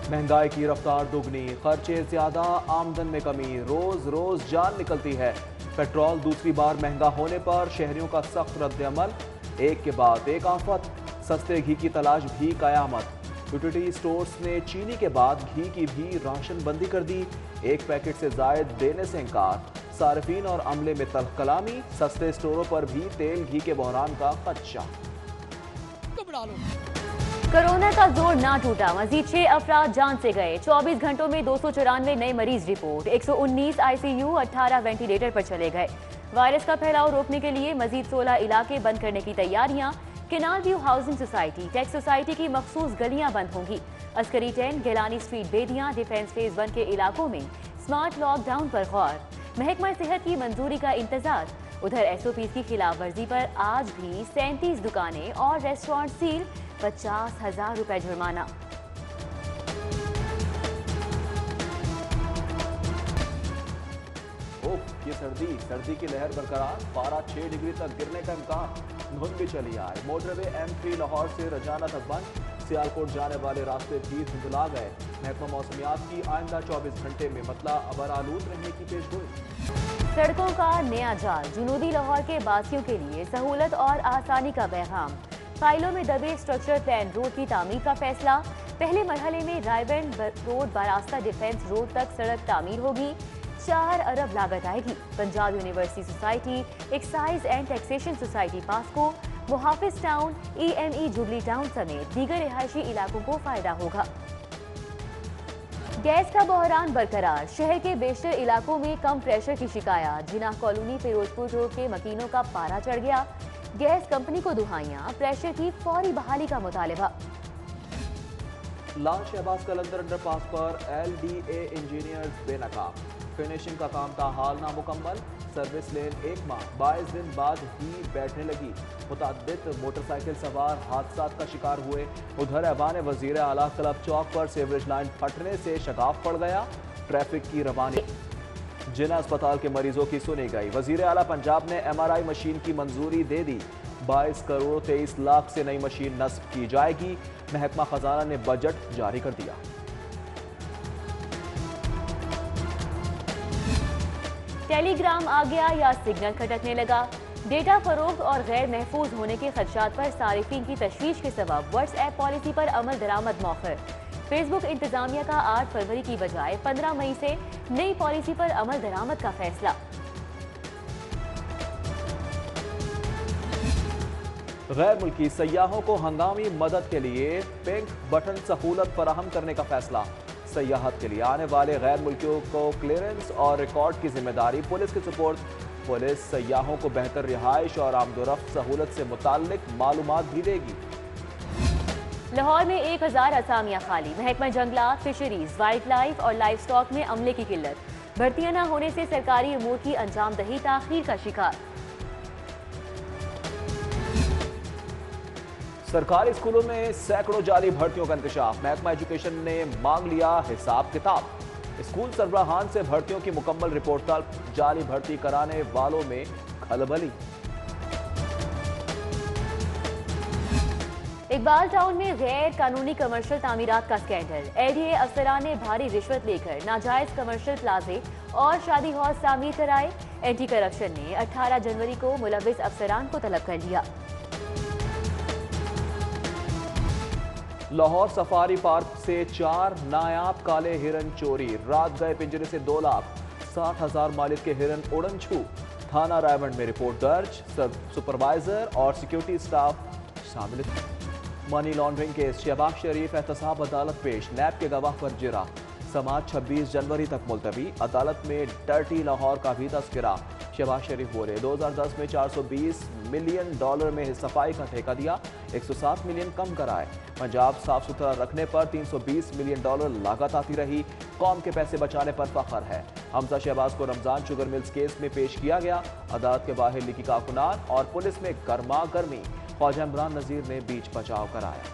महंगाई की रफ्तार दुगनी, खर्चे ज्यादा, आमदन में कमी, रोज रोज जान निकलती है। पेट्रोल दूसरी बार महंगा होने पर शहरियों का सख्त रद्द-ए-अमल, एक के बाद एक आफत, सस्ते घी की तलाश भी कयामत। यूटिलिटी स्टोर्स ने चीनी के बाद घी की भी राशन बंदी कर दी, एक पैकेट से जायद देने से इनकार। सार्फिन और अमले में तल्ख कलामी, सस्ते स्टोरों पर भी तेल घी के बहरान का खदशा। कोरोना का जोर ना टूटा, मजीद 6 अफराद जान से गए। 24 घंटों में 294 नए मरीज रिपोर्ट, 119 आईसीयू, 18 वेंटिलेटर पर चले गए। वायरस का फैलाव रोकने के लिए मजीद 16 इलाके बंद करने की तैयारियां। Canal view housing society, tax society की मखसूस गलियां बंद होंगी। Askari 10, Gilani street, Bedian, defence phase 1 के इलाकों में स्मार्ट लॉकडाउन पर गौर। महकमा सेहत की मंजूरी का इंतजार। उधर एसओपी की खिलाफ वर्जी पर आज भी 37 दुकानें और रेस्टोरेंट सील, 50,000 रुपए जुर्माना। ये सर्दी की लहर बरकरार, पारा 6 डिग्री तक गिरने का इम्कान। धुंध भी चली आए। मोटरवे M3 लाहौर से रजाना तक बंद, सियालकोट जाने वाले रास्ते भी धुंधला गए। महकमा मौसमियात की आइंदा 24 घंटे में मतला अबर आलूद रहने की पेशगोई। सड़कों का नया जाल, जुनूबी लाहौर के बासियों के लिए सहूलत और आसानी का पैगाम। फाइलों में दबे स्ट्रक्चर प्लान रोड की तामीर का फैसला। पहले मरहले में रायबंड रोड बारास्ता डिफेंस रोड तक सड़क तामीर होगी, 4 अरब लागत आएगी। Punjab university society, excise and taxation society पास्को, Muhafiz town, EME jubilee town समेत दीगर रिहायशी इलाकों को फायदा होगा। गैस का बहरान बरकरार, शहर के बेशतर इलाकों में कम प्रेशर की शिकायत। जिनाह कॉलोनी फिरोजपुर रोड के मकीनों का पारा चढ़ गया। गैस कंपनी को दुहाइयां, प्रेशर की फौरी बहाली का मुतालबा। लाल शहबाज कलंदर अंडरपास पर LDA इंजीनियर्स बेनकाब, फिनिशिंग का काम ताहाल नामुकम्मल। सर्विस लेन 1 माह 22 दिन बाद ही बैठने लगी। मुतअद्दिद मोटरसाइकिल सवार हादसा का शिकार हुए। उधर ऐवान वजीर आला क्लब चौक पर सीवरेज लाइन फटने से शगाफ पड़ गया। ट्रैफिक की रवानी। जिना अस्पताल के मरीजों की सुनी गई। वजीर आला पंजाब ने MRI मशीन की मंजूरी दे दी। 22 करोड़ 23 लाख से नई मशीन नस्ब की जाएगी। महकमा खजाना ने बजट जारी कर दिया। टेलीग्राम आ गया या सिग्नल खटकने लगा। डेटा फरोख्त और गैर महफूज होने के खदशात पर सारिफिन की तशवीश के सबब व्हाट्सएप पॉलिसी पर अमल दरामद मौखर। फेसबुक इंतजामिया का 8 फरवरी की बजाय 15 मई से नई पॉलिसी पर अमल दरामद का फैसला। गैर मुल्की सयाहों को हंगामी मदद के लिए पिंक बटन सहूलत फराहम करने का फैसला। सयाहत के लिए आने वाले गैर मुल्कियों को क्लियरेंस और रिकॉर्ड की जिम्मेदारी पुलिस के सुपुर्द। पुलिस सयाहों को बेहतर रिहाइश और आमदोरफ्त सहूलत से मुताल्लिक मालूमात भी देगी। लाहौर में 1000 असामियां खाली। महकमा जंगलात, फिशरीज, वाइल्ड लाइफ और लाइफ स्टॉक में अमले की किल्लत। भर्तियां न होने से सरकारी अमूर की अंजामदही ताखीर का शिकार। सरकारी स्कूलों में सैकड़ों जाली भर्तियों का इंकशाफ। महकमा एजुकेशन ने मांग लिया हिसाब किताब। स्कूल सरबराहान से भर्तियों की मुकम्मल रिपोर्ट तलब। जाली भर्ती कराने वालों में खलबली। इकबाल टाउन में गैर कानूनी कमर्शियल तामीरात का स्कैंडल। LDA अफसरान ने भारी रिश्वत लेकर नाजायज कमर्शियल प्लाजे और शादी हॉल तामीर कराए। एंटी करप्शन ने 18 जनवरी को मुलविस अफसरान को तलब कर लिया। लाहौर सफारी पार्क से 4 नायाब काले हिरन चोरी। रात गए पिंजरे से 2 लाख 60,000 मालिक के हिरन उड़न छू। थाना रायबंड में रिपोर्ट दर्ज। सुपरवाइजर और सिक्योरिटी स्टाफ शामिल। Money laundering case. Shahbaz Sharif एहतसाब अदालत पेश। नैब के गवाह पर जिरा। समाज 26 जनवरी तक मुलतवी। अदालत में डर्टी लाहौर का भी तस्करा। शहबाज शरीफ बोले 2010 में $420 मिलियन में सफाई का ठेका दिया, 107 मिलियन कम कराए। पंजाब साफ सुथरा रखने पर $320 मिलियन लागत आती रही। कौम के पैसे बचाने पर फख्र है। हमजा शहबाज को रमजान शुगर मिल्स केस में पेश किया गया। अदालत के बाहर लिखी कारकुनान और पुलिस में गर्मा गर्मी। ख्वाजा इमरान नजीर ने बीच बचाव कराया।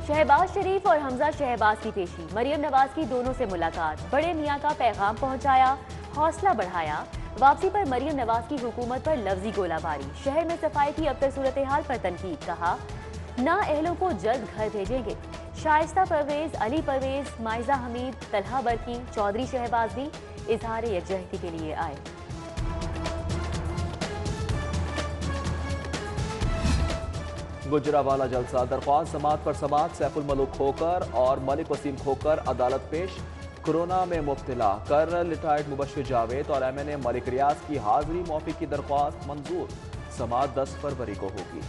शहबाज शरीफ और हमजा शहबाज की पेशी। मरियम नवाज की दोनों से मुलाकात। बड़े मियाँ का पैगाम पहुंचाया, हौसला बढ़ाया। वापसी पर मरियम नवाज की हुकूमत पर लफ्जी गोलाबारी, शहर में सफाई की अबतर सूरत हाल पर तनकीद, कहा ना अहलों को जल्द घर भेजेंगे। शाइस्ता परवेज, अली परवेज, माइजा हमीद, तलहा बरकी, चौधरी शहबाज भी इजहार यकजहती के लिए आए। गुजरावाला जलसा, दरख्वास्त समात पर समात, सैफुल मलूक खोकर और मलिक वसीम खोकर अदालत पेश। कोरोना में मुब्तला कर रिटायर्ड मुबश्शिर जावेद और MNA मलिक रियाज की हाजिरी मौफी की दरख्वास्त मंजूर। समात 10 फरवरी को होगी।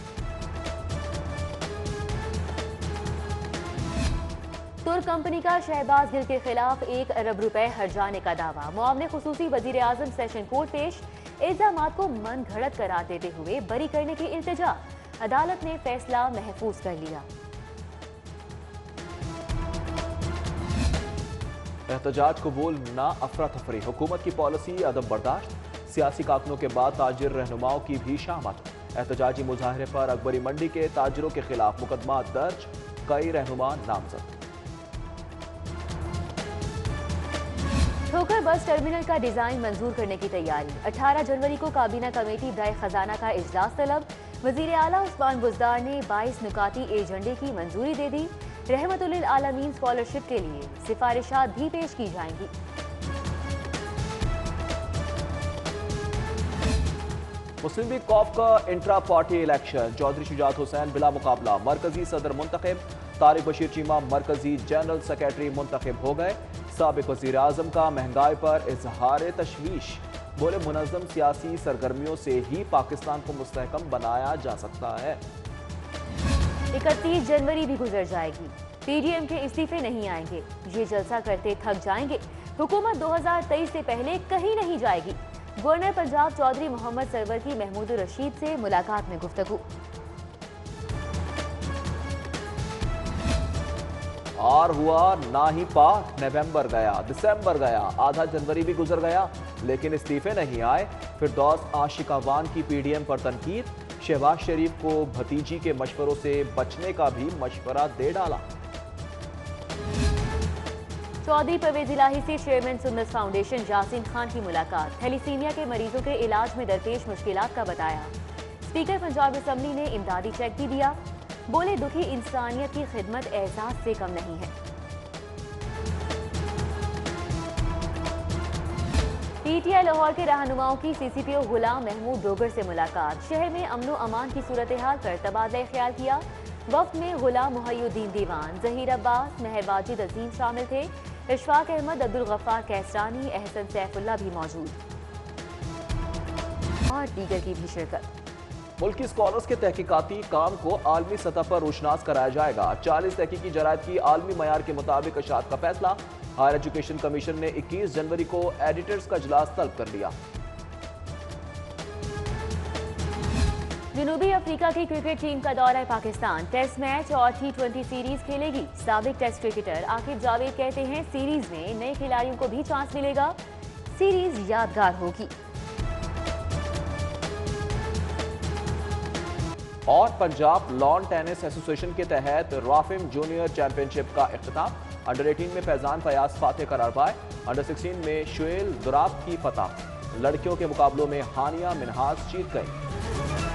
तुर्क कंपनी का शहबाज गिल के खिलाफ 1 अरब रुपए हर्जाने का दावा, मुआवने खुसूसी वजीर आजम सेशन कोर्ट पेश। इल्जामात को मन घड़त करार देते हुए बरी करने की इल्तिजा, अदालत ने फैसला महफूज कर लिया। एहतजाज कबूल ना अफरा तफरी, हुकूमत की पॉलिसी अदब बर्दाश्त, सियासी कारकुनों के बाद ताजिर रहनुमाओं की भी शामत। एहतजाजी मुजाहरे पर अकबरी मंडी के ताजिरों के खिलाफ मुकदमा दर्ज, कई रहनुमा नामजद। ठोकर बस टर्मिनल का डिजाइन मंजूर करने की तैयारी, 18 जनवरी को काबीना कमेटी बराए खजाना का इजलास तलब। वजीर आला उस्मान बुज़दार ने 22 नुकाती एजेंडे की मंजूरी दे दी। रहमतुल आलमीन स्कॉलरशिप के लिए सिफारिशात भी पेश की जाएंगी। मुस्लिम लीग कॉफ का intra party election, Chaudhry Shujaat Hussain बिला मुकाबला मरकजी सदर मुंतखब, तारिक बशीर चीमा मरकजी जनरल सेक्रेटरी मुंतखब हो गए। साबिक वजीर आजम का महंगाई पर इजहार तशवीश, बोले मुनज़्ज़म सियासी सरगर्मियों से ही पाकिस्तान को मुस्तहकम बनाया जा सकता है। 31 जनवरी भी गुजर जाएगी, PDM के इस्तीफे नहीं आएंगे, ये जलसा करते थक जाएंगे। हुकूमत 2023 से पहले कहीं नहीं जाएगी। गवर्नर पंजाब चौधरी मोहम्मद सरवर की महमूद रशीद से मुलाकात में गुफ्तगू। और हुआ ना ही पार, नवंबर गया, दिसंबर गया, आधा जनवरी भी गुजर गया, लेकिन इस्तीफे नहीं आए। फिरदौस आशिकावान की PDM पर तनकीद, शहबाज शरीफ को भतीजी के मशवरों से बचने का भी मशवरा दे डाला। चौधरी परवेज इलाही से चेयरमैन सुन्नत फाउंडेशन यासीन खान की मुलाकात, थैलीसीमिया के मरीजों के इलाज में दरपेश मुश्किलात का बताया। स्पीकर पंजाब असम्बली ने इमदादी चेक भी दिया, बोले दुखी इंसानियत की खिदमत एहसास से कम नहीं है। PTI लाहौर के रहनुमाओं की CCPO गुलाम महमूद डोगर से मुलाकात, शहर में अमनो अमान की सूरत हाल पर तबादला ख्याल किया। वफ्द में गुलाम मुहय्युद्दीन दीवान, जहीर अब्बास, महर वाजिद अजीम शामिल थे। इशफाक अहमद, अब्दुल गफ्फार कैसरानी, एहसन सैफुल्लाह भी मौजूद और दीगर की भी शिरकत। मुल्की स्कॉलर्स के तहकीकाती काम को आलमी सतह पर रोशनास कराया जाएगा। 40 तहकीकी जरायद की आलमी मयार के मुताबिक इशाअत का फैसला। हायर एजुकेशन कमीशन ने 21 जनवरी को एडिटर्स का इजलास तलब कर लिया। जनूबी अफ्रीका की क्रिकेट टीम का दौरा पाकिस्तान, टेस्ट मैच और T20 सीरीज खेलेगी। साबिक टेस्ट क्रिकेटर आकिब जावेद कहते हैं सीरीज में नए खिलाड़ियों को भी चांस मिलेगा, सीरीज यादगार होगी। और पंजाब लॉन टेनिस एसोसिएशन के तहत राफिम जूनियर चैंपियनशिप का इख्तिताम, अंडर 18 में फैजान फयाज फातेह करार पाए, अंडर 16 में शुएल दुराब की फतह, लड़कियों के मुकाबलों में हानिया मिनहास जीत गई।